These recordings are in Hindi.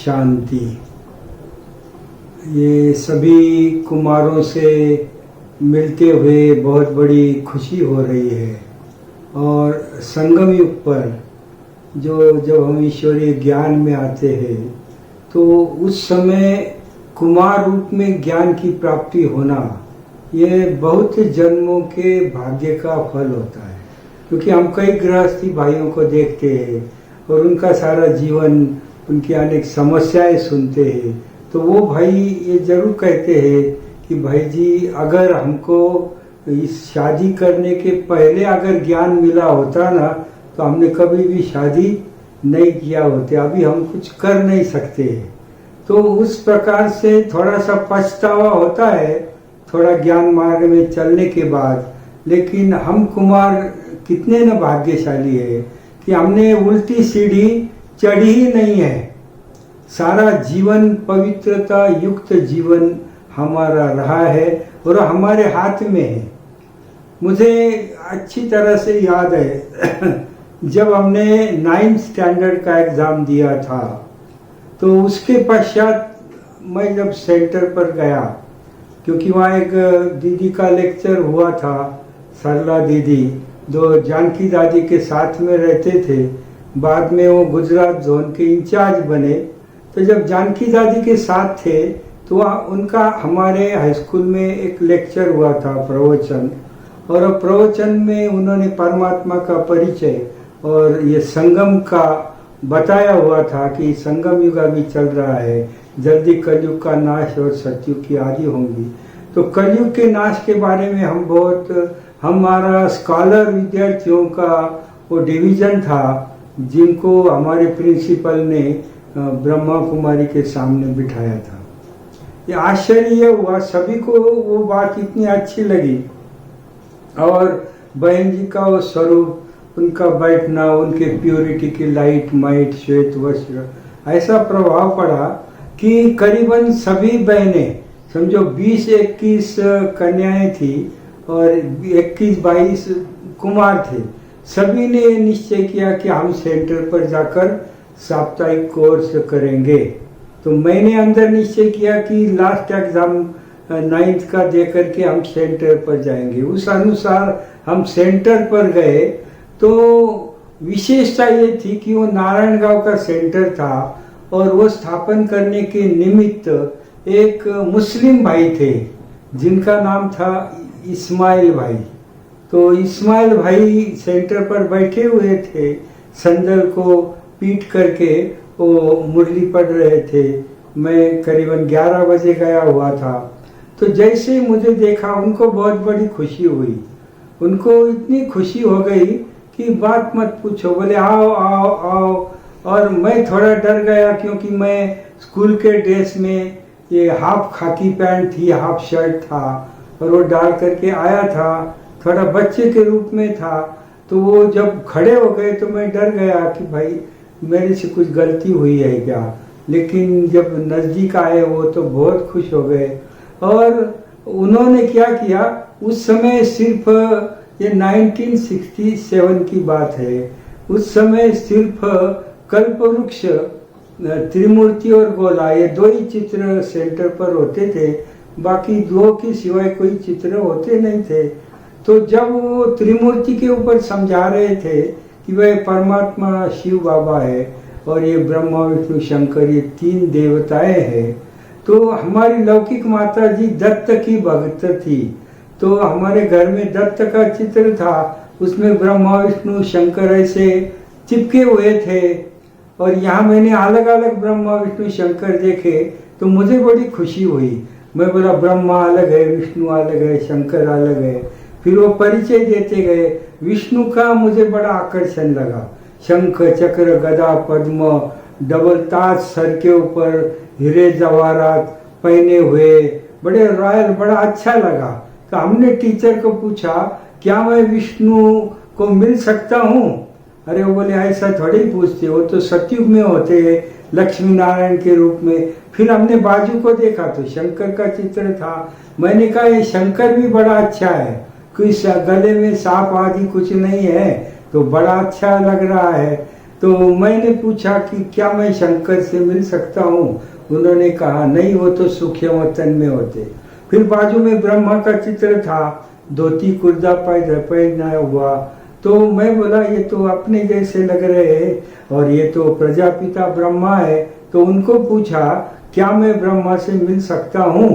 शांति। ये सभी कुमारों से मिलते हुए बहुत बड़ी खुशी हो रही है और संगम युग पर जब हम ईश्वरीय ज्ञान में आते हैं तो उस समय कुमार रूप में ज्ञान की प्राप्ति होना ये बहुत जन्मों के भाग्य का फल होता है। क्योंकि हम कई गृहस्थी भाइयों को देखते हैं और उनका सारा जीवन, उनकी अनेक समस्याएं सुनते हैं, तो वो भाई ये जरूर कहते हैं कि भाई जी, अगर हमको इस शादी करने के पहले अगर ज्ञान मिला होता ना तो हमने कभी भी शादी नहीं किया होते, अभी हम कुछ कर नहीं सकते। तो उस प्रकार से थोड़ा सा पछतावा होता है थोड़ा ज्ञान मार्ग में चलने के बाद। लेकिन हम कुमार कितने न भाग्यशाली है कि हमने उल्टी सीढ़ी चढ़ी ही नहीं है। सारा जीवन पवित्रता युक्त जीवन हमारा रहा है और हमारे हाथ में है। मुझे अच्छी तरह से याद है जब हमने 9th स्टैंडर्ड का एग्ज़ाम दिया था तो उसके पश्चात मैं जब सेंटर पर गया, क्योंकि वहाँ एक दीदी का लेक्चर हुआ था, सरला दीदी, जो जानकी दादी के साथ में रहते थे। बाद में वो गुजरात जोन के इंचार्ज बने। तो जब जानकी दादी के साथ थे तो वहाँ उनका हमारे हाई स्कूल में एक लेक्चर हुआ था, प्रवचन। और प्रवचन में उन्होंने परमात्मा का परिचय और ये संगम का बताया हुआ था कि संगम युग अभी चल रहा है, जल्दी कलयुग का नाश और सतयुग की आदि होंगी। तो कलयुग के नाश के बारे में हमारा स्कॉलर विद्यार्थियों का वो डिवीजन था जिनको हमारे प्रिंसिपल ने ब्रह्मा कुमारी के सामने बिठाया था। ये आश्चर्य हुआ, सभी को वो बात इतनी अच्छी लगी और बहन जी का वो स्वरूप, उनका बैठना, उनके प्योरिटी की लाइट माइट श्वेत वस्त्र, ऐसा प्रभाव पड़ा कि करीबन सभी बहनें, समझो 20-21 कन्याएं थी और 21-22 कुमार थे, सभी ने निश्चय किया कि हम सेंटर पर जाकर साप्ताहिक कोर्स करेंगे। तो मैंने अंदर निश्चय किया कि लास्ट एग्जाम 9th का दे करके हम सेंटर पर जाएंगे। उस अनुसार हम सेंटर पर गए। तो विशेषता ये थी कि वो नारायणगांव का सेंटर था और वो स्थापन करने के निमित्त एक मुस्लिम भाई थे जिनका नाम था इस्माइल भाई। तो इस्माइल भाई सेंटर पर बैठे हुए थे, संदल को पीट करके वो मुरली पढ़ रहे थे। मैं करीबन 11 बजे गया हुआ था। तो जैसे ही मुझे देखा उनको बहुत बड़ी खुशी हुई। उनको इतनी खुशी हो गई कि बात मत पूछो, बोले आओ आओ आओ। और मैं थोड़ा डर गया क्योंकि मैं स्कूल के ड्रेस में, ये हाफ खाकी पैंट थी, हाफ शर्ट था और वो डाल करके आया था, थोड़ा बच्चे के रूप में था। तो वो जब खड़े हो गए तो मैं डर गया कि भाई मेरे से कुछ गलती हुई है क्या। लेकिन जब नज़दीक आए वो तो बहुत खुश हो गए। और उन्होंने क्या किया, उस समय सिर्फ, ये 1967 की बात है, उस समय सिर्फ कल्पवृक्ष, त्रिमूर्ति और गोला, ये 2 ही चित्र सेंटर पर होते थे, बाकी 2 के सिवाय कोई चित्र होते नहीं थे। तो जब वो त्रिमूर्ति के ऊपर समझा रहे थे कि वह परमात्मा शिव बाबा है और ये ब्रह्मा विष्णु शंकर, ये 3 देवताएं हैं, तो हमारी लौकिक माता जी दत्त की भक्त थी। तो हमारे घर में दत्त का चित्र था, उसमें ब्रह्मा विष्णु शंकर ऐसे चिपके हुए थे। और यहाँ मैंने अलग अलग ब्रह्मा विष्णु शंकर देखे तो मुझे बड़ी खुशी हुई। मैं बोला ब्रह्मा अलग है, विष्णु अलग है, शंकर अलग है। फिर वो परिचय देते गए। विष्णु का मुझे बड़ा आकर्षण लगा, शंख चक्र गदा पद्म, डबल ताज सर के ऊपर, हीरे जवाहरात पहने हुए, बड़े रॉयल, बड़ा अच्छा लगा। तो हमने टीचर को पूछा क्या मैं विष्णु को मिल सकता हूँ। अरे वो बोले ऐसा थोड़ी पूछते, वो तो सतयुग में होते हैं लक्ष्मी नारायण के रूप में। फिर हमने बाजू को देखा तो शंकर का चित्र था। मैंने कहा ये शंकर भी बड़ा अच्छा है, कोई गले में सांप आदि कुछ नहीं है, तो बड़ा अच्छा लग रहा है। तो मैंने पूछा कि क्या मैं शंकर से मिल सकता हूँ? उन्होंने कहा नहीं, वो तो सुखे वतन में होते। फिर बाजू में ब्रह्मा का चित्र था, धोती कुर्ता पहना हुआ। तो मैं बोला ये तो अपने जैसे लग रहे हैं और ये तो प्रजापिता ब्रह्मा है। तो उनको पूछा क्या मैं ब्रह्मा से मिल सकता हूँ?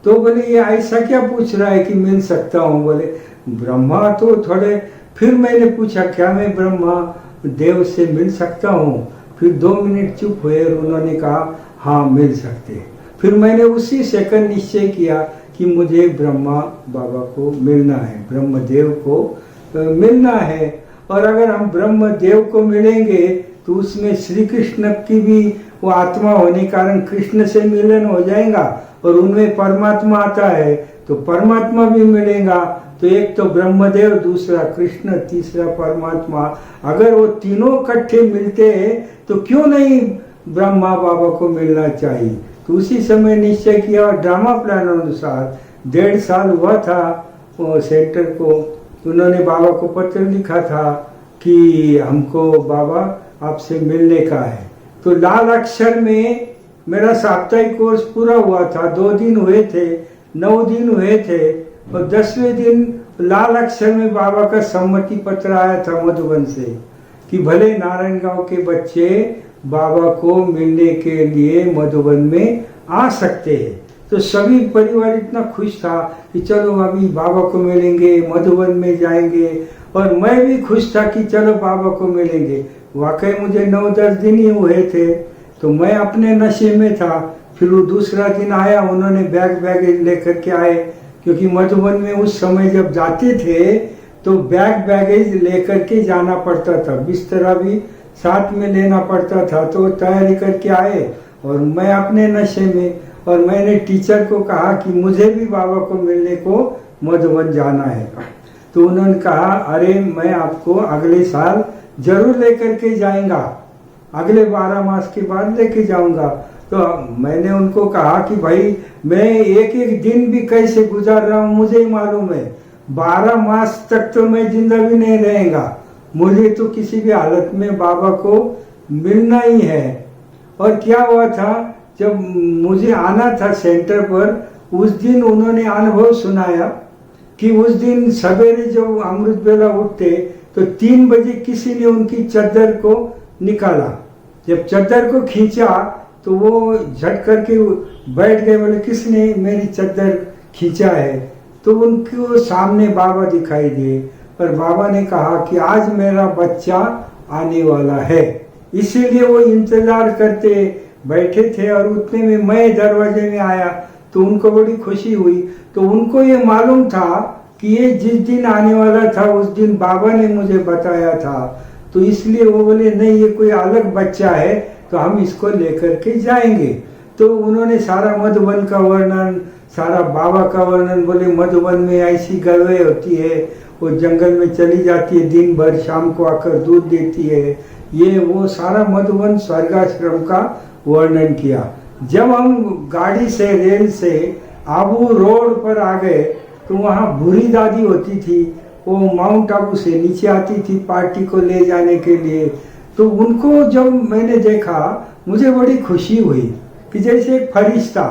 तो बोले ये ऐसा क्या पूछ रहा है कि मिल सकता हूँ? बोले ब्रह्मा तो थोड़े। फिर मैंने पूछा क्या मैं ब्रह्मा देव से मिल सकता हूँ? फिर 2 मिनट चुप हुए और उन्होंने कहा हाँ मिल सकते। फिर मैंने उसी सेकंड निश्चय किया कि मुझे ब्रह्मा बाबा को मिलना है, ब्रह्मदेव को मिलना है। और अगर हम ब्रह्मदेव को मिलेंगे तो उसमें श्री कृष्ण की भी वो आत्मा होने के कारण कृष्ण से मिलन हो जाएगा और उनमें परमात्मा आता है तो परमात्मा भी मिलेगा। तो एक तो ब्रह्मदेव, दूसरा कृष्ण, तीसरा परमात्मा। अगर वो तीनों इकट्ठे मिलते हैं तो क्यों नहीं ब्रह्मा बाबा को मिलना चाहिए? तो उसी समय निश्चय किया और ड्रामा प्लान अनुसार 1.5 साल हुआ था वो सेंटर को। उन्होंने बाबा को पत्र लिखा था कि हमको बाबा आपसे मिलने का है। तो लाल अक्षर में मेरा साप्ताहिक कोर्स पूरा हुआ था, 2 दिन हुए थे, 9 दिन हुए थे और 10वें दिन लाल अक्षर में बाबा का सम्मति पत्र आया था मधुबन से कि भले नारायणगांव के बच्चे बाबा को मिलने के लिए मधुबन में आ सकते हैं। तो सभी परिवार इतना खुश था कि चलो अभी बाबा को मिलेंगे, मधुबन में जाएंगे। और मैं भी खुश था कि चलो बाबा को मिलेंगे। वाकई मुझे 9-10 दिन ही हुए थे तो मैं अपने नशे में था। फिर वो दूसरा दिन आया, उन्होंने बैग लेकर के आए, क्योंकि मधुबन में उस समय जब जाते थे तो बैगेज लेकर के जाना पड़ता था, बिस्तरा भी साथ में लेना पड़ता था। तो तैयारी करके आए और मैं अपने नशे में, और मैंने टीचर को कहा कि मुझे भी बाबा को मिलने को मधुबन जाना है। तो उन्होंने कहा अरे मैं आपको अगले साल जरूर लेकर के जाएंगा, अगले 12 मास के बाद लेके जाऊंगा। तो मैंने उनको कहा कि भाई मैं एक दिन भी कैसे गुजार रहा हूँ मुझे ही मालूम है, 12 मास तक तो मैं जिंदा भी नहीं रहेगा, मुझे तो किसी भी हालत में बाबा को मिलना ही है। और क्या हुआ था, जब मुझे आना था सेंटर पर, उस दिन उन्होंने अनुभव सुनाया कि उस दिन सवेरे जब अमृत बेला उठते तो 3 बजे किसी ने उनकी चद्दर को निकाला। जब चद्दर को खींचा तो वो झट करके बैठ गए, बोले किसने मेरी चद्दर खींचा है? तो उनको सामने बाबा दिखाई दिए और बाबा ने कहा कि आज मेरा बच्चा आने वाला है। इसीलिए वो इंतजार करते बैठे थे और उतने में मैं दरवाजे में आया तो उनको बड़ी खुशी हुई। तो उनको ये मालूम था कि ये जिस दिन आने वाला था उस दिन बाबा ने मुझे बताया था। तो इसलिए वो बोले नहीं ये कोई अलग बच्चा है तो हम इसको लेकर के जाएंगे। तो उन्होंने सारा मधुबन का वर्णन, सारा बाबा का वर्णन, बोले मधुबन में ऐसी गौएं होती है, वो जंगल में चली जाती है, दिन भर शाम को आकर दूध देती है, ये वो सारा मधुबन स्वर्गाश्रम का वर्णन किया। जब हम गाड़ी से रेल से आबू रोड पर आ गए तो वहाँ भूरी दादी होती थी, वो माउंट आबू से नीचे आती थी पार्टी को ले जाने के लिए। तो उनको जब मैंने देखा मुझे बड़ी खुशी हुई कि जैसे एक फरिश्ता,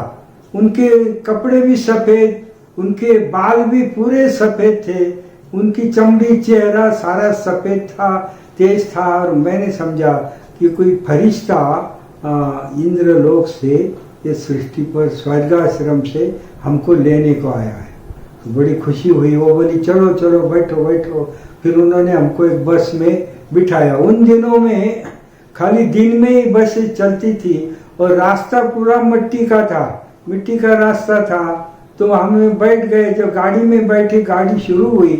उनके कपड़े भी सफ़ेद, उनके बाल भी पूरे सफ़ेद थे, उनकी चमड़ी चेहरा सारा सफ़ेद था, तेज था। और मैंने समझा कि कोई फरिश्ता इंद्रलोक से ये सृष्टि पर स्वर्गाश्रम से हमको लेने को आया है। तो बड़ी खुशी हुई। वो बोली चलो चलो बैठो बैठो। फिर उन्होंने हमको एक बस में बिठाया। उन दिनों में खाली दिन में ही बसें चलती थी और रास्ता पूरा मिट्टी का था, मिट्टी का रास्ता था। तो हम बैठ गए। जब गाड़ी में बैठे, गाड़ी शुरू हुई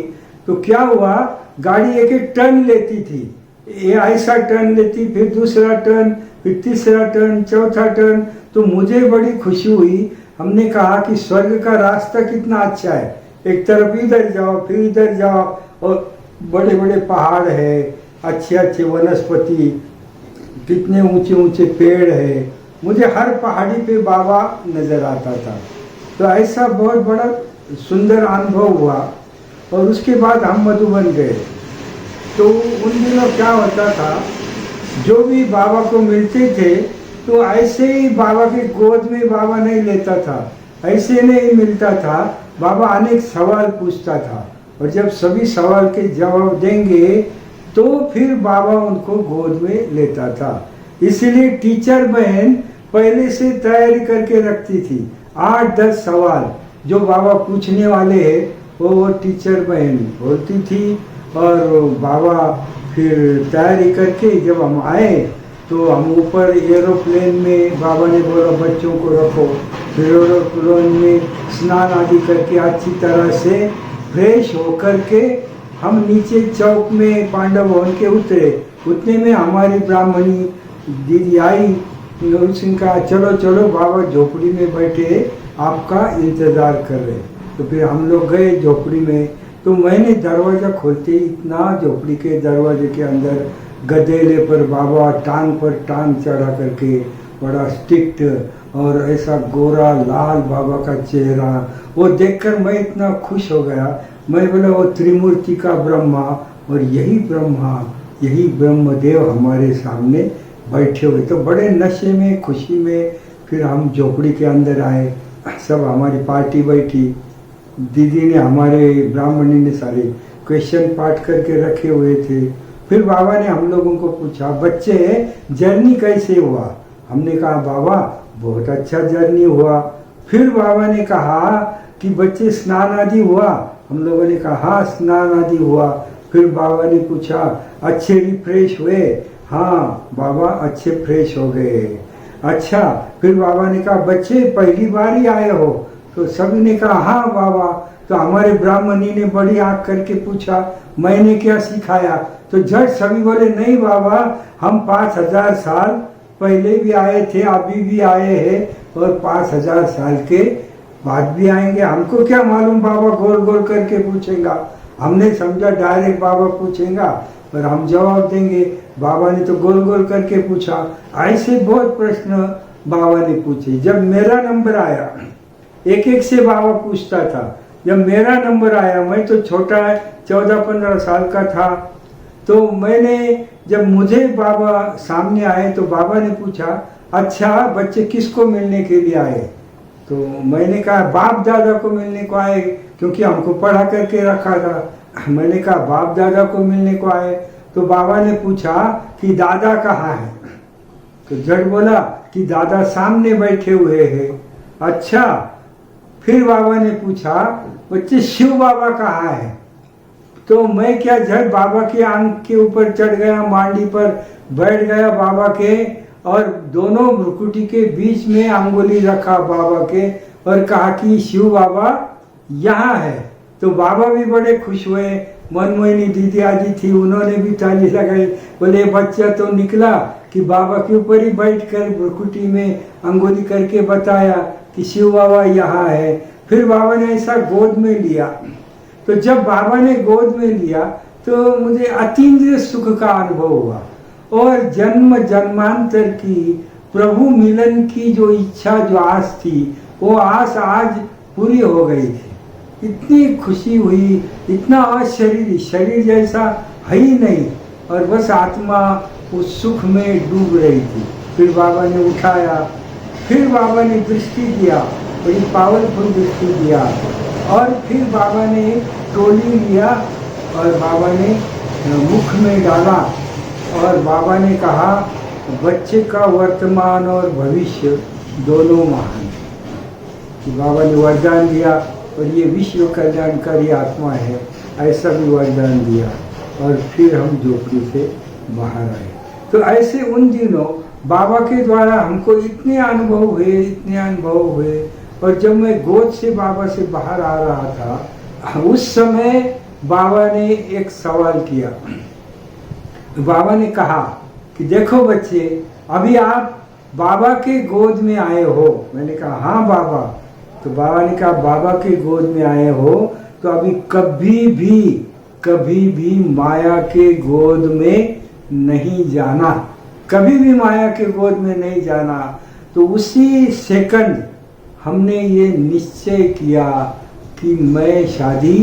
तो क्या हुआ, गाड़ी एक एक टर्न लेती थी, ये ऐसा टर्न लेती, फिर दूसरा टर्न, फिर तीसरा टर्न, चौथा टर्न। तो मुझे बड़ी खुशी हुई। हमने कहा कि स्वर्ग का रास्ता कितना अच्छा है, एक तरफ इधर जाओ फिर इधर जाओ और बड़े बड़े पहाड़ है, अच्छे अच्छे वनस्पति, कितने ऊंचे ऊंचे पेड़ है। मुझे हर पहाड़ी पे बाबा नजर आता था। तो ऐसा बहुत बड़ा सुंदर अनुभव हुआ। और उसके बाद हम मधुबन गए। तो उन दिनों क्या होता था जो भी बाबा को मिलते थे तो ऐसे ही बाबा के गोद में बाबा नहीं लेता था, ऐसे नहीं मिलता था। बाबा अनेक सवाल पूछता था और जब सभी सवाल के जवाब देंगे तो फिर बाबा उनको गोद में लेता था। इसलिए टीचर बहन पहले से तैयारी करके रखती थी। 8-10 सवाल जो बाबा पूछने वाले हैं वो टीचर बहन बोलती थी और बाबा फिर तैयारी करके जब हम आए तो हम ऊपर एरोप्लेन में बाबा ने बोला बच्चों को रखो, फिर एरोप्लेन में स्नान आदि करके अच्छी तरह से फ्रेश होकर के हम नीचे चौक में पांडव भवन के उतरे। उतने में हमारी ब्राह्मणी दीदी आई, उसने कहा चलो चलो बाबा झोपड़ी में बैठे आपका इंतज़ार कर रहे। तो फिर हम लोग गए झोपड़ी में। तो मैंने दरवाज़ा खोलते ही इतना झोपड़ी के दरवाजे के अंदर गधेले पर बाबा टांग पर टांग चढ़ा करके, बड़ा स्ट्रिक्ट और ऐसा गोरा लाल बाबा का चेहरा, वो देखकर मैं इतना खुश हो गया। मैं बोला वो त्रिमूर्ति का ब्रह्मा और यही ब्रह्मा यही ब्रह्मदेव हमारे सामने बैठे हुए। तो बड़े नशे में खुशी में फिर हम झोपड़ी के अंदर आए। सब हमारी पार्टी बैठी, दीदी ने हमारे ब्राह्मणी ने सारे क्वेश्चन पाठ करके रखे हुए थे। फिर बाबा ने हम लोगों को पूछा बच्चे जर्नी कैसे हुआ। हमने कहा बाबा बहुत अच्छा जर्नी हुआ। फिर बाबा ने कहा कि बच्चे स्नान आदि हुआ। हम लोगों ने कहा हाँ स्नान आदि हुआ। फिर बाबा ने पूछा अच्छे रिफ्रेश हुए। हाँ बाबा अच्छे फ्रेश हो गए। अच्छा, फिर बाबा ने कहा बच्चे पहली बार ही आए हो। तो सभी ने कहा हाँ बाबा। तो हमारे ब्राह्मणी ने बड़ी आंख करके पूछा मैंने क्या सिखाया। तो झट सभी बोले नहीं बाबा हम 5000 साल पहले भी आए थे, अभी भी आए हैं और 5000 साल के बाद भी आएंगे। हमको क्या मालूम बाबा गोल गोल करके पूछेगा। हमने समझा डायरेक्ट बाबा पूछेगा और हम जवाब देंगे। बाबा ने तो गोल गोल करके पूछा। ऐसे बहुत प्रश्न बाबा ने पूछे। जब मेरा नंबर आया एक एक से बाबा पूछता था। जब मेरा नंबर आया मैं तो छोटा 14-15 साल का था। तो मैंने जब मुझे बाबा सामने आए तो बाबा ने पूछा अच्छा बच्चे किसको मिलने के लिए आए। तो मैंने कहा बाप दादा को मिलने को आए, क्योंकि हमको पढ़ा करके रखा था। मैंने कहा बाप दादा को मिलने को आए। तो बाबा ने पूछा कि दादा कहाँ है। तो झट बोला कि दादा सामने बैठे हुए हैं। अच्छा, फिर बाबा ने पूछा बच्चे शिव बाबा कहाँ है। तो मैं क्या झट बाबा के आंख के ऊपर चढ़ गया, मांडी पर बैठ गया बाबा के और दोनों भ्रुकुटी के बीच में अंगुली रखा बाबा के और कहा कि शिव बाबा यहाँ है। तो बाबा भी बड़े खुश हुए। मनमोहिनी दीदी आदि थी, उन्होंने भी ताली लगाई। बोले बच्चा तो निकला कि बाबा के ऊपर ही बैठकर भ्रुकुटी में अंगुली करके बताया कि शिव बाबा यहाँ है। फिर बाबा ने ऐसा गोद में लिया। तो जब बाबा ने गोद में लिया तो मुझे अतीन्द्रिय सुख का अनुभव हुआ और जन्म जन्मांतर की प्रभु मिलन की जो इच्छा जो आस थी वो आस आज पूरी हो गई थी। इतनी खुशी हुई, इतना अशरीरी शरीर जैसा है ही नहीं और बस आत्मा उस सुख में डूब रही थी। फिर बाबा ने उठाया, फिर बाबा ने दृष्टि दिया, बड़ी पावरफुल दृष्टि दिया और फिर बाबा ने टोली लिया और बाबा ने मुख में डाला और बाबा ने कहा बच्चे का वर्तमान और भविष्य दोनों महान। बाबा ने वरदान दिया और ये विश्व कल्याणकारी आत्मा है, ऐसा भी वरदान दिया और फिर हम झोपड़ी से बाहर आए। तो ऐसे उन दिनों बाबा के द्वारा हमको इतने अनुभव हुए और जब मैं गोद से बाबा से बाहर आ रहा था उस समय बाबा ने एक सवाल किया। बाबा ने कहा कि देखो बच्चे अभी आप बाबा के गोद में आए हो। मैंने कहा हाँ बाबा। तो बाबा ने कहा बाबा के गोद में आए हो तो अभी कभी भी माया के गोद में नहीं जाना, कभी भी माया के गोद में नहीं जाना। तो उसी सेकंड हमने ये निश्चय किया कि मैं शादी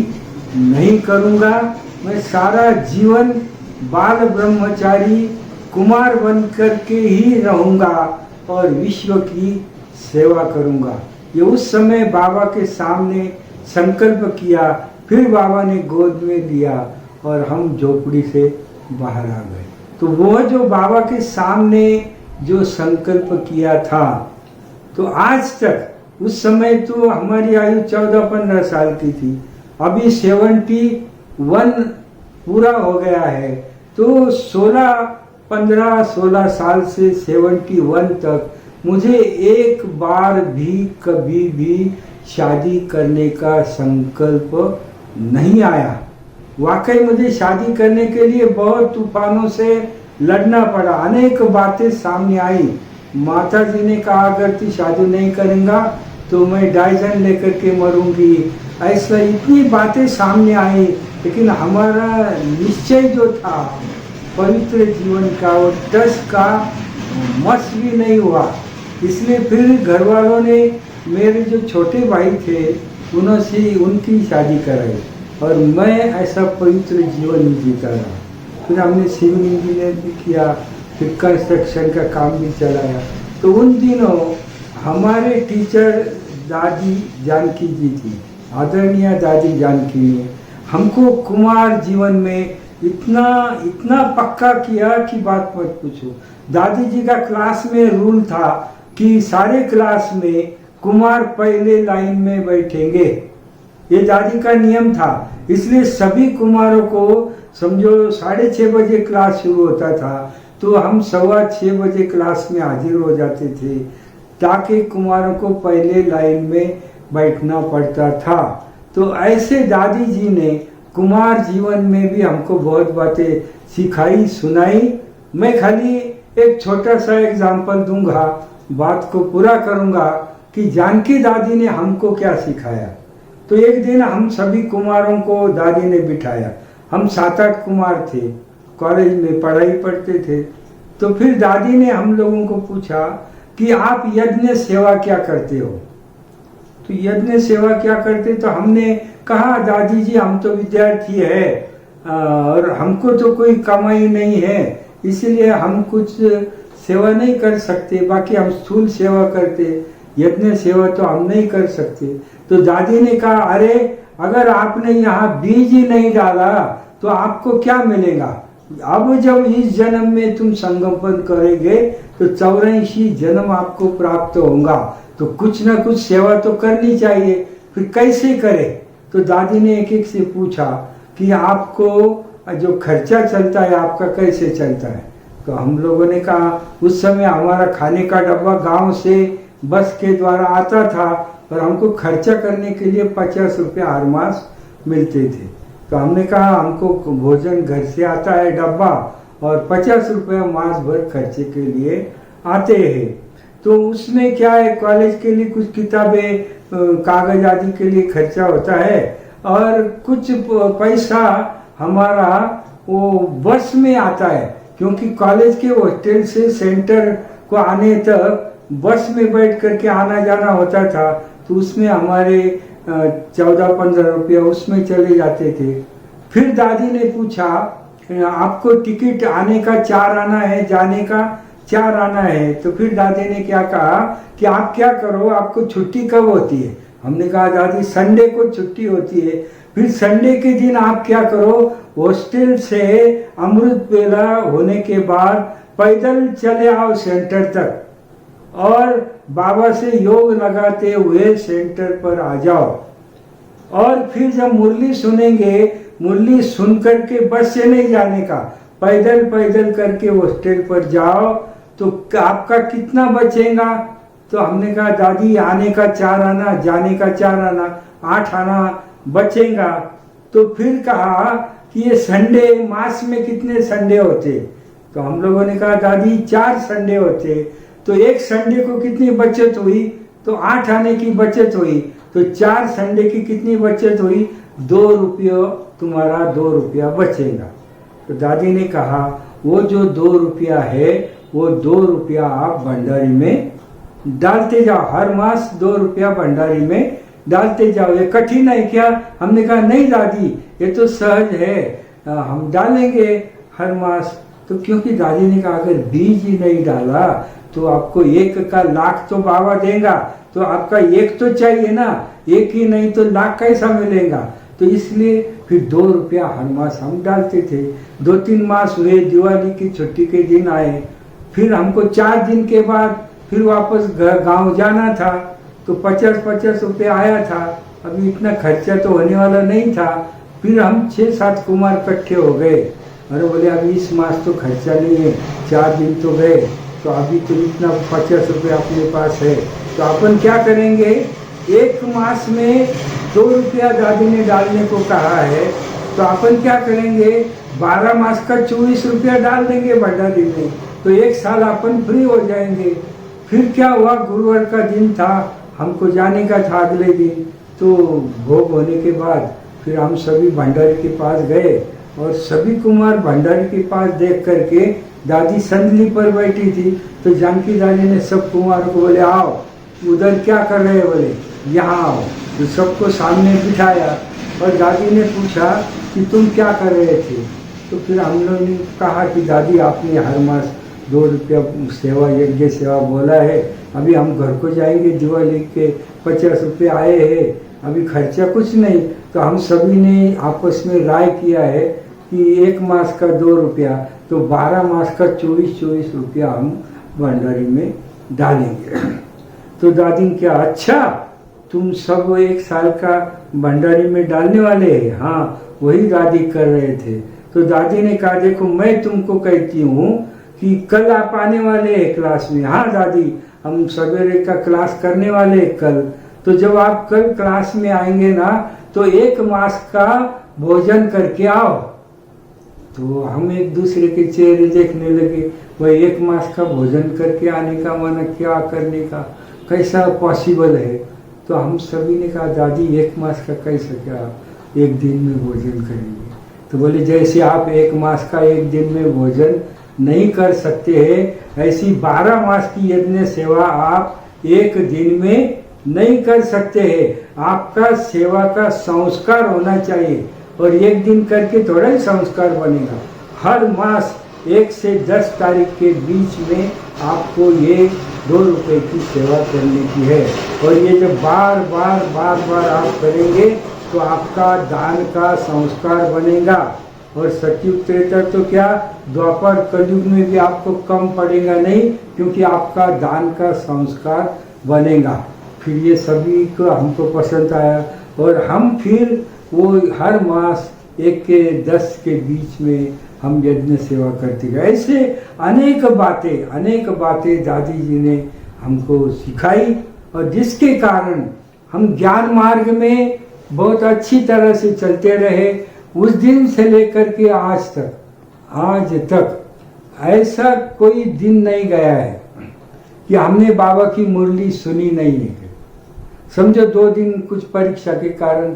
नहीं करूँगा, मैं सारा जीवन बाल ब्रह्मचारी कुमार बन कर के ही रहूँगा और विश्व की सेवा करूँगा। ये उस समय बाबा के सामने संकल्प किया, फिर बाबा ने गोद में लिया और हम झोपड़ी से बाहर आ गए। तो वो जो बाबा के सामने जो संकल्प किया था, तो आज तक, उस समय तो हमारी आयु 14-15 साल की थी, अभी 71 पूरा हो गया है, तो 16 साल से 71 तक मुझे एक बार भी कभी भी शादी करने का संकल्प नहीं आया। वाकई मुझे शादी करने के लिए बहुत तूफानों से लड़ना पड़ा, अनेक बातें सामने आई। माता जी ने कहा अगर तू शादी नहीं करेगा तो मैं डाइजन लेकर के मरूंगी, ऐसा इतनी बातें सामने आई। लेकिन हमारा निश्चय जो था पवित्र जीवन का, वो 10 का मस भी नहीं हुआ। इसलिए फिर घर वालों ने मेरे जो छोटे भाई थे उनसे उनकी शादी कराई और मैं ऐसा पवित्र जीवन नहीं जीता रहा। फिर हमने सिविल इंजीनियर भी किया, फिर कंस्ट्रक्शन का काम भी चलाया। तो उन दिनों हमारे टीचर दादी जानकी जी थी, आदरणीय दादी जानकी ने हमको कुमार जीवन में इतना पक्का किया कि बात मत पूछो। दादी जी का क्लास में रूल था कि सारे क्लास में कुमार पहले लाइन में बैठेंगे, ये दादी का नियम था। इसलिए सभी कुमारों को समझो 6:30 बजे क्लास शुरू होता था, तो हम 6:15 बजे क्लास में हाजिर हो जाते थे, ताकि कुमारों को पहले लाइन में बैठना पड़ता था। तो ऐसे दादी जी ने कुमार जीवन में भी हमको बहुत बातें सिखाई, सुनाई। मैं खाली एक छोटा सा एग्जाम्पल दूंगा, बात को पूरा करूंगा कि जानकी दादी ने हमको क्या सिखाया। तो एक दिन हम सभी कुमारों को दादी ने बिठाया, हम 7-8 कुमार थे, कॉलेज में पढ़ाई पढ़ते थे। तो फिर दादी ने हम लोगों को पूछा कि आप यज्ञ सेवा क्या करते हो। तो यज्ञ सेवा क्या करते, तो हमने कहा दादी जी हम तो विद्यार्थी है और हमको तो कोई कमाई नहीं है, इसलिए हम कुछ सेवा नहीं कर सकते, बाकी हम स्थूल सेवा करते, यज्ञ सेवा तो हम नहीं कर सकते। तो दादी ने कहा अरे अगर आपने यहाँ बीज ही नहीं डाला तो आपको क्या मिलेगा। अब जब इस जन्म में तुम संगमन करेंगे तो 84 जन्म आपको प्राप्त होगा, तो कुछ ना कुछ सेवा तो करनी चाहिए। फिर कैसे करे। तो दादी ने एक एक से पूछा कि आपको जो खर्चा चलता है आपका कैसे चलता है। तो हम लोगों ने कहा उस समय हमारा खाने का डब्बा गांव से बस के द्वारा आता था और हमको खर्चा करने के लिए 50 रुपये हर मास मिलते थे। तो हमने कहा हमको भोजन घर से आता है डब्बा और 50 रुपये मास भर खर्चे के लिए आते हैं। तो उसमें क्या है, कॉलेज के लिए कुछ किताबें कागज आदि के लिए खर्चा होता है और कुछ पैसा हमारा वो बस में आता है, क्योंकि कॉलेज के हॉस्टल से सेंटर को आने तक बस में बैठ करके आना जाना होता था। तो उसमें हमारे 14-15 रुपये उसमें चले जाते थे। फिर दादी ने पूछा आपको टिकट आने का 4 आना है, जाने का 4 आना है। तो फिर दादी ने क्या कहा कि आप क्या करो, आपको छुट्टी कब होती है। हमने कहा दादी संडे को छुट्टी होती है। फिर संडे के दिन आप क्या करो, हॉस्टल से अमृत वेला होने के बाद पैदल चले आओ सेंटर तक और बाबा से योग लगाते हुए सेंटर पर आ जाओ। और फिर जब मुरली सुनेंगे, मुरली सुन करके बस से नहीं जाने का, पैदल पैदल करके हॉस्टल पर जाओ। तो आपका कितना बचेगा। तो हमने कहा दादी आने का 4 आना, जाने का 4 आना, 8 आना बचेगा। तो फिर कहा कि ये संडे मास में कितने संडे होते। तो हम लोगों ने कहा दादी 4 संडे होते। तो एक संडे को कितनी बचत हुई, तो 8 आने की बचत हुई। तो 4 संडे की कितनी बचत हुई, 2 रुपये, तुम्हारा 2 रुपया बचेगा। तो दादी ने कहा वो जो 2 रुपया है वो 2 रुपया आप भंडारी में डालते जाओ, हर मास 2 रुपया भंडारी में डालते जाओ। ये कठिन है क्या। हमने कहा नहीं दादी ये तो सहज है, हम डालेंगे हर मास तो क्योंकि दादी ने कहा अगर बीज ही नहीं डाला तो आपको 1 का लाख तो बाबा देगा, तो आपका 1 तो चाहिए ना, 1 ही नहीं तो लाख कैसा मिलेगा। तो इसलिए फिर 2 रुपया हर मास हम डालते थे। 2-3 मास हुए, दिवाली की छुट्टी के दिन आए, फिर हमको 4 दिन के बाद फिर वापस गांव जाना था, तो 50-50 रुपये आया था। अभी इतना खर्चा तो होने वाला नहीं था। फिर हम 6-7 कुमार इकट्ठे हो गए, अरे बोले अभी इस मास तो खर्चा नहीं है, 4 दिन तो गए, तो अभी तो इतना 50 रुपये अपने पास है, तो अपन क्या करेंगे, 1 मास में 2 रुपया दादी ने डालने को कहा है, तो अपन क्या करेंगे, 12 मास का 24 रुपया डाल देंगे भंडारी में, तो 1 साल अपन फ्री हो जाएंगे। फिर क्या हुआ, गुरुवार का दिन था, हमको जाने का था अगले दिन, तो भोग होने के बाद फिर हम सभी भंडारी के पास गए, और सभी कुमार भंडारी के पास देख करके, दादी संदली पर बैठी थी, तो जानकी दादी ने सब कुमार को बोले आओ, उधर क्या कर रहे हैं, बोले यहाँ आओ। तो सबको सामने बिठाया और दादी ने पूछा कि तुम क्या कर रहे थे। तो फिर हम लोगों ने कहा कि दादी आपने हर मास 2 रुपया सेवा, यज्ञ सेवा बोला है, अभी हम घर को जाएंगे, दिवाली के 50 रुपये आए हैं, अभी खर्चा कुछ नहीं। तो हम सभी ने आपस में राय किया है कि 1 मास का 2 रुपया, तो 12 मास का 24 रुपया हम भंडारी में डालेंगे। तो दादी ने क्या, अच्छा तुम सब 1 साल का भंडारी में डालने वाले हैं? हाँ, वही दादी कर रहे थे। तो दादी ने कहा देखो मैं तुमको कहती हूँ कि कल आप आने वाले हैं क्लास में। हाँ दादी, हम सवेरे का क्लास करने वाले हैं कल। तो जब आप कल क्लास में आएंगे ना, तो 1 मास का भोजन करके आओ। तो हम एक दूसरे के चेहरे देखने लगे, वह 1 मास का भोजन करके आने का माना क्या करने का, कैसा पॉसिबल है। तो हम सभी ने कहा दादी 1 मास का कैसे, क्या 1 दिन में भोजन करेंगे। तो बोले जैसे आप 1 मास का 1 दिन में भोजन नहीं कर सकते हैं, ऐसी 12 मास की यज्ञ सेवा आप 1 दिन में नहीं कर सकते हैं। आपका सेवा का संस्कार होना चाहिए, और 1 दिन करके थोड़ा ही संस्कार बनेगा। हर मास 1 से 10 तारीख के बीच में आपको ये 2 रुपये की सेवा करने की है, और ये जब बार बार आप करेंगे तो आपका दान का संस्कार बनेगा। और सतयुग त्रेता तो क्या, द्वापर कलयुग में भी आपको कम पड़ेगा नहीं, क्योंकि आपका दान का संस्कार बनेगा। फिर ये सभी को हमको पसंद आया, और हम फिर वो हर मास 1 के 10 के बीच में हम यज्ञ सेवा करते गए। ऐसे अनेक बातें दादी जी ने हमको सिखाई, और जिसके कारण हम ज्ञान मार्ग में बहुत अच्छी तरह से चलते रहे। उस दिन से लेकर के आज तक ऐसा कोई दिन नहीं गया है कि हमने बाबा की मुरली सुनी नहीं है। समझो 2 दिन कुछ परीक्षा के कारण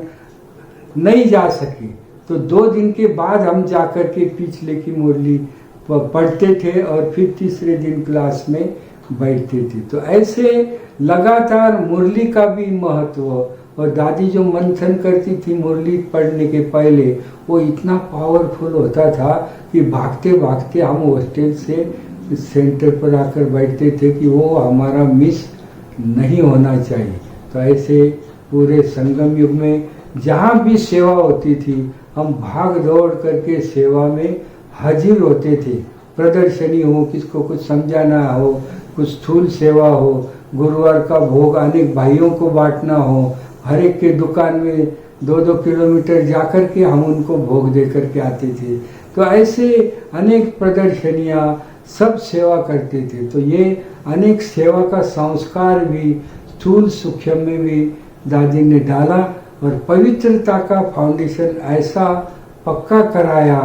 नहीं जा सके, तो 2 दिन के बाद हम जाकर के पिछले की मुरली पढ़ते थे, और फिर तीसरे दिन क्लास में बैठते थे। तो ऐसे लगातार मुरली का भी महत्व, और दादी जो मंथन करती थी मुरली पढ़ने के पहले, वो इतना पावरफुल होता था कि भागते भागते हम हॉस्टल से सेंटर पर आकर बैठते थे कि वो हमारा मिस नहीं होना चाहिए। तो ऐसे पूरे संगम युग में जहाँ भी सेवा होती थी, हम भाग दौड़ करके सेवा में हाजिर होते थे। प्रदर्शनी हो, किसको कुछ समझाना हो, कुछ स्थूल सेवा हो, गुरुवार का भोग अनेक भाइयों को बांटना हो, हर एक के दुकान में 2-2 किलोमीटर जाकर के हम उनको भोग दे करके आते थे। तो ऐसे अनेक प्रदर्शनियाँ, सब सेवा करते थे। तो ये अनेक सेवा का संस्कार भी स्थूल सूक्ष्म में भी दादी ने डाला, और पवित्रता का फाउंडेशन ऐसा पक्का कराया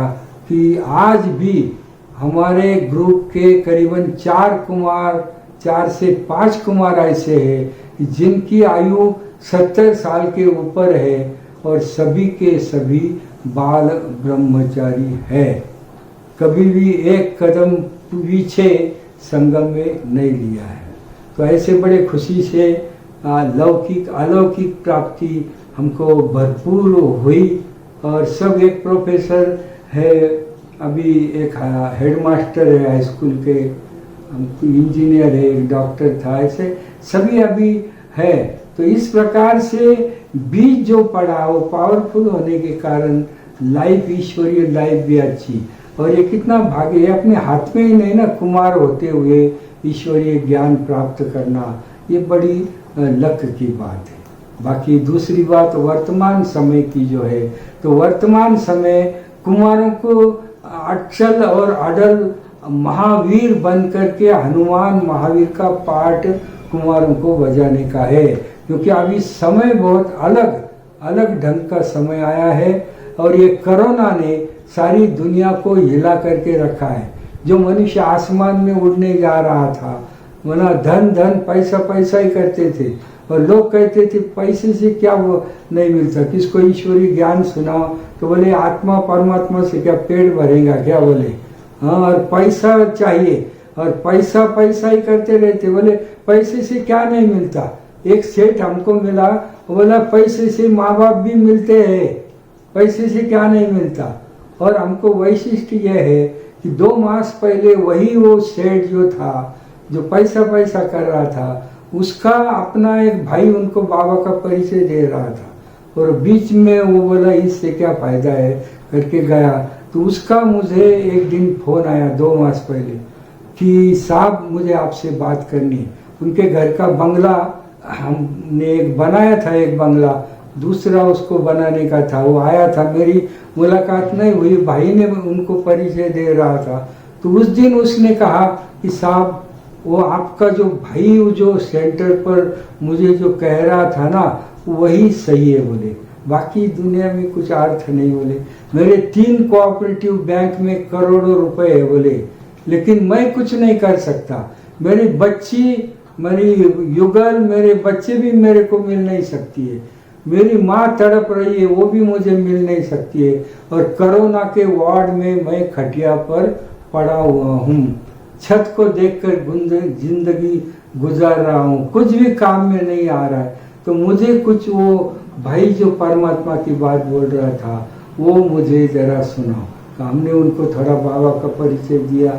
कि आज भी हमारे ग्रुप के करीबन 4 से 5 कुमार ऐसे हैं जिनकी आयु 70 साल के ऊपर है, और सभी के सभी बाल ब्रह्मचारी है। कभी भी एक कदम पीछे संगम में नहीं लिया है। तो ऐसे बड़े खुशी से लौकिक अलौकिक प्राप्ति हमको भरपूर हुई। और सब एक प्रोफेसर है अभी एक हेडमास्टर है हाई स्कूल के, इंजीनियर है, एक डॉक्टर था, ऐसे सभी अभी है। तो इस प्रकार से बीज जो पड़ा वो पावरफुल होने के कारण लाइफ, ईश्वरीय लाइफ भी अच्छी। और ये कितना भाग्य है, अपने हाथ में ही नहीं ना, कुमार होते हुए ईश्वरीय ज्ञान प्राप्त करना, ये बड़ी लक की बात है। बाकी दूसरी बात वर्तमान समय की जो है, तो वर्तमान समय कुमारों को अचल और अडल महावीर बन करके हनुमान महावीर का पाठ कुमारों को बजाने का है, क्योंकि अभी समय बहुत अलग अलग ढंग का समय आया है। और ये कोरोना ने सारी दुनिया को हिला करके रखा है। जो मनुष्य आसमान में उड़ने जा रहा था, वरना धन धन पैसा पैसा ही करते थे, और लोग कहते थे पैसे से क्या वो नहीं मिलता, किसको ईश्वरीय ज्ञान सुनाओ तो बोले आत्मा परमात्मा से क्या पेट भरेगा क्या, बोले हाँ, और पैसा चाहिए, और पैसा पैसा ही करते रहते, बोले पैसे से क्या नहीं मिलता। एक सेठ हमको मिला, बोला पैसे से माँ बाप भी मिलते हैं, पैसे से क्या नहीं मिलता। और हमको वैशिष्ट यह है कि 2 मास पहले वही वो सेठ जो था, जो पैसा पैसा कर रहा था, उसका अपना एक भाई उनको बाबा का परिचय दे रहा था, और बीच में वो बोला इससे क्या फायदा है करके गया। तो उसका मुझे एक दिन फोन आया 2 मास पहले कि साहब मुझे आपसे बात करनी है। उनके घर का बंगला हमने एक बनाया था, एक बंगला दूसरा उसको बनाने का था। वो आया था, मेरी मुलाकात नहीं हुई, भाई ने उनको परिचय दे रहा था। तो उस दिन उसने कहा कि साहब वो आपका जो भाई जो सेंटर पर मुझे जो कह रहा था ना, वही सही है, बोले बाकी दुनिया में कुछ अर्थ नहीं। बोले मेरे 3 कोऑपरेटिव बैंक में करोड़ों रुपए है, बोले लेकिन मैं कुछ नहीं कर सकता। मेरी बच्ची, मेरी युगल, मेरे बच्चे भी मेरे को मिल नहीं सकती है। मेरी माँ तड़प रही है, वो भी मुझे मिल नहीं सकती है। और कोरोना के वार्ड में मैं खटिया पर पड़ा हुआ हूँ, छत को देखकर जिंदगी गुजार रहा हूँ, कुछ भी काम में नहीं आ रहा है। तो मुझे कुछ वो भाई जो परमात्मा की बात बोल रहा था वो मुझे जरा सुनाओ। तो हमने उनको थोड़ा बाबा का परिचय दिया।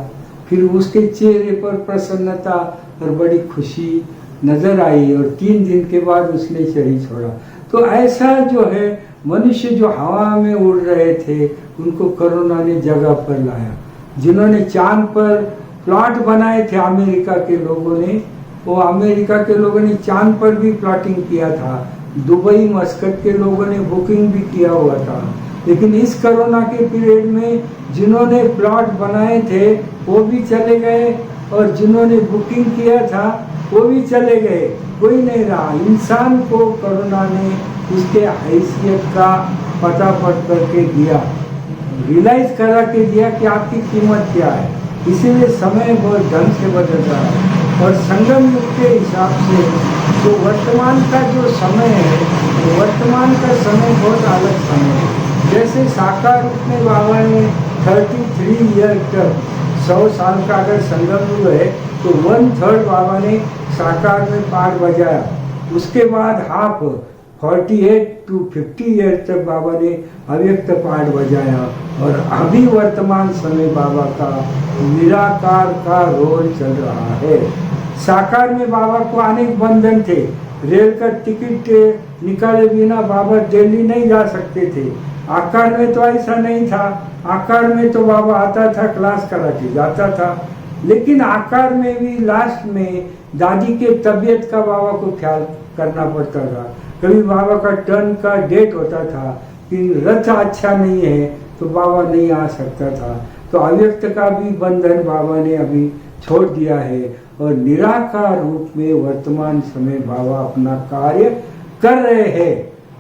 फिर उसके चेहरे पर प्रसन्नता और बड़ी खुशी नजर आई, और 3 दिन के बाद उसने शरीर छोड़ा। तो ऐसा जो है मनुष्य जो हवा में उड़ रहे थे, उनको कोरोना ने जगह पर लाया। जिन्होंने चांद पर प्लॉट बनाए थे अमेरिका के लोगों ने, वो अमेरिका के लोगों ने चांद पर भी प्लॉटिंग किया था। दुबई मस्कट के लोगों ने बुकिंग भी किया हुआ था। लेकिन इस कोरोना के पीरियड में जिन्होंने प्लॉट बनाए थे वो भी चले गए, और जिन्होंने बुकिंग किया था वो भी चले गए, कोई नहीं रहा। इंसान को कोरोना ने उसके हैसियत का पता पट करके दिया, रियलाइज करा के दिया कि आपकी कीमत क्या है। इसीलिए समय बहुत ढंग से बदल रहा है। और संगम युग के हिसाब से जो वर्तमान का जो समय है, तो वर्तमान का समय बहुत अलग समय है। जैसे साकार रूप में बाबा ने 33 ईयर तक 100 साल का अगर संगम युग है तो 1/3 बाबा ने साकार में पाठ बजाया। उसके बाद हाफ 48 to 50 ईयर तक बाबा ने अव्यक्त पाठ बजाया। और अभी वर्तमान समय बाबा का निराकार का रोल चल रहा है। साकार में बाबा को अनेक बंधन थे, रेल का टिकट निकाले बिना बाबा दिल्ली नहीं जा सकते थे। आकार में तो ऐसा नहीं था, आकार में तो बाबा आता था, क्लास करा के जाता था। लेकिन आकार में भी लास्ट में दादी के तबीयत का बाबा को ख्याल करना पड़ता था। कभी बाबा का टर्न का डेट होता था कि रथ अच्छा नहीं है तो बाबा नहीं आ सकता था। तो अव्यक्त का भी बंधन बाबा ने अभी छोड़ दिया है, और निराकार रूप में वर्तमान समय बाबा अपना कार्य कर रहे हैं।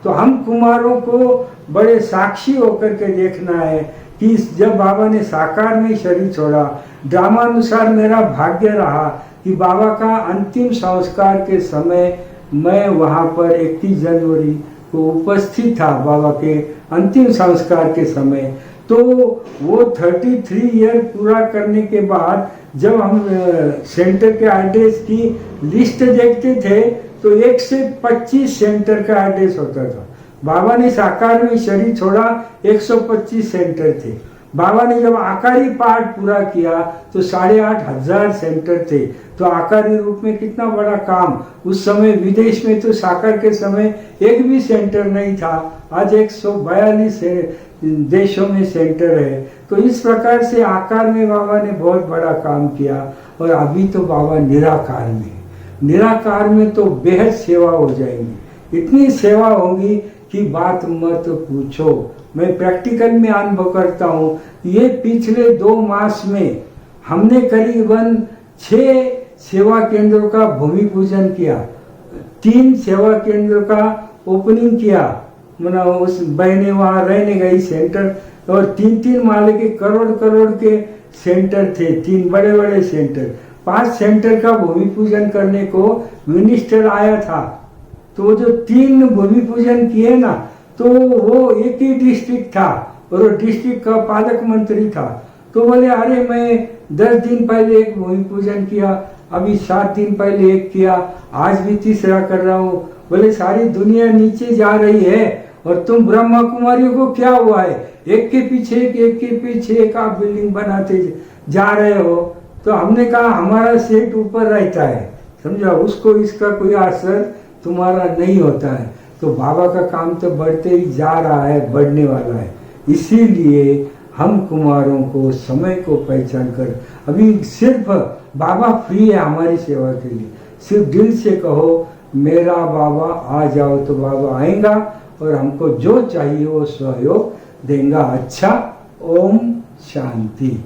तो हम कुमारों को बड़े साक्षी होकर के देखना है कि जब बाबा ने साकार में शरीर छोड़ा, ड्रामानुसार मेरा भाग्य रहा कि बाबा का अंतिम संस्कार के समय मैं वहाँ पर 31 जनवरी को उपस्थित था। बाबा के अंतिम संस्कार के समय तो वो 33 ईयर पूरा करने के बाद जब हम सेंटर के एड्रेस की लिस्ट देखते थे तो 1 से 25 सेंटर का एड्रेस होता था। बाबा ने साकार में शरीर छोड़ा, 125 सेंटर थे। बाबा ने जब आकारी पाठ पूरा किया तो 8,500 सेंटर थे। तो आकारी रूप में कितना बड़ा काम। उस समय विदेश में तो साकार के समय एक भी सेंटर नहीं था। आज 142 देशों में सेंटर है। तो इस प्रकार से आकार में बाबा ने बहुत बड़ा काम किया। और अभी तो बाबा निराकार में, निराकार में तो बेहद सेवा हो जाएंगी, इतनी सेवा होगी कि बात मत पूछो। मैं प्रैक्टिकल में अनुभव करता हूँ। ये पिछले 2 मास में हमने करीबन 6 सेवा केंद्रों का भूमि पूजन किया, 3 सेवा केंद्रों का ओपनिंग किया। मतलब उस बहने वहाँ रहने गई सेंटर, और 3-3 माले के करोड़ के सेंटर थे, 3 बड़े सेंटर। 5 सेंटर का भूमि पूजन करने को मिनिस्टर आया था। तो जो 3 भूमि पूजन किए ना, तो वो एक ही डिस्ट्रिक्ट था और वो डिस्ट्रिक्ट का पालक मंत्री था। तो बोले अरे मैं 10 दिन पहले एक भूमि पूजन किया, अभी 7 दिन पहले एक किया, आज भी तीसरा कर रहा हूँ। बोले सारी दुनिया नीचे जा रही है और तुम ब्रह्मा कुमारियों को क्या हुआ है, एक के पीछे एक आप बिल्डिंग बनाते जा रहे हो। तो हमने कहा हमारा सेठ ऊपर रहता है, समझा, उसको इसका कोई असर तुम्हारा नहीं होता है। तो बाबा का काम तो बढ़ते ही जा रहा है, बढ़ने वाला है। इसीलिए हम कुमारों को समय को पहचान कर, अभी सिर्फ बाबा फ्री है हमारी सेवा के लिए। सिर्फ दिल से कहो मेरा बाबा आ जाओ, तो बाबा आएगा और हमको जो चाहिए वो सहयोग देगा। अच्छा, ओम शांति।